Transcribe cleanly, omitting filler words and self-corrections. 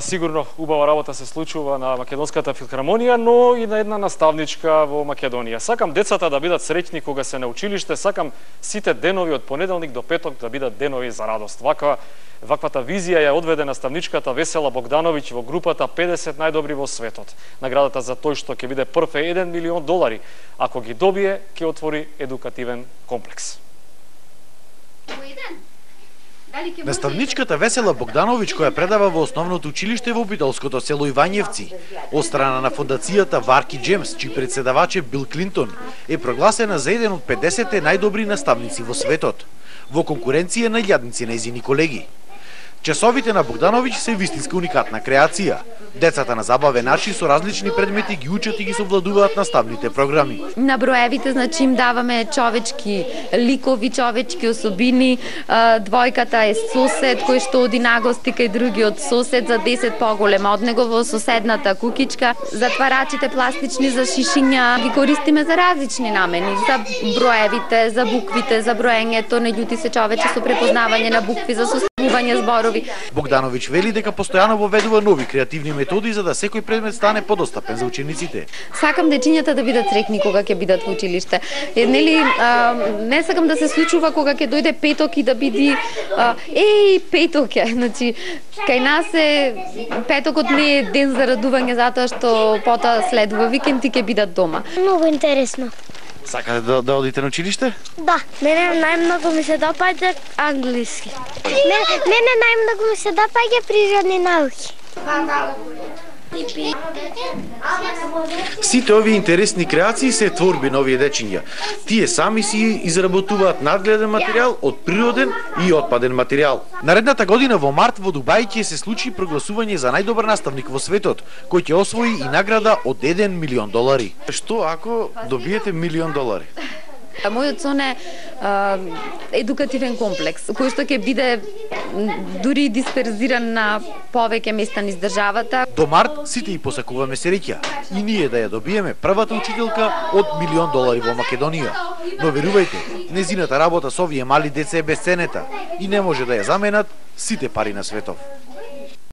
Сигурно убава работа се случува на Македонската филхармонија, но и на една наставничка во Македонија. Сакам децата да бидат среќни кога се на училиште, сакам сите денови од понеделник до петок да бидат денови за радост. Ваквата визија ја одведе наставничката Весела Богдановиќ во групата 50 најдобри во светот. Наградата за тој што ќе биде прв е $1 милион. Ако ги добие, ќе отвори едукативен комплекс. Наставничката Весела Богдановиќ, која предава во основното училиште во битолското село Ивањевци, од страна на фондацијата Варки Джемс, чиј председавач е Бил Клинтон, е прогласена за еден од 50 најдобри наставници во светот, во конкуренција на илјадници нејзини колеги. Часовите на Богдановиќ се вистинска уникатна креација. Децата на забавен начин со различни предмети ги учат и ги совладуваат наставните програми. На броевите, значи, им даваме човечки ликови, човечки особини. Двојката е сосед кој што оди на гости кај другиот сосед за 10 поголем од него во соседната кукичка. Затварачите пластични за шишиња ги користиме за различни намени, за броевите, за буквите, за броењето, најлути се човече со препознавање на букви, за составување зборови. Богдановиќ вели дека постојано воведува нови креативни методи за да секој предмет стане подостапен за учениците. Сакам дечињата да бидат среќни кога ќе бидат во училиште. Нели, не сакам да се случува кога ќе дојде петок и да биде петок е. Значи, кај нас петокот не е ден за радување затоа што потоа следува викенд и ќе бидат дома. Многу интересно. Сакате да одите на училиште? Да, мене најмногу ми се допаѓа англиски. Мене најмногу ми се допаѓа природни науки. Сите овие интересни креации се творби на овие дечиња. Тие сами си изработуваат надгледен материјал од природен и отпаден материјал. Наредната година во март во Дубај ќе се случи прогласување за најдобар наставник во светот, кој ќе освои и награда од $1 милион. Што ако добиете $1 милион? Мојот сон е едукативен комплекс, кој што ќе биде дури дисперзиран на повеќе места низ државата. До март сите и посакуваме среќа и ние да ја добиеме првата учителка од $1 милион во Македонија. Но верувајте, незината работа со овие мали деца е бесценета и не може да ја заменат сите пари на светот.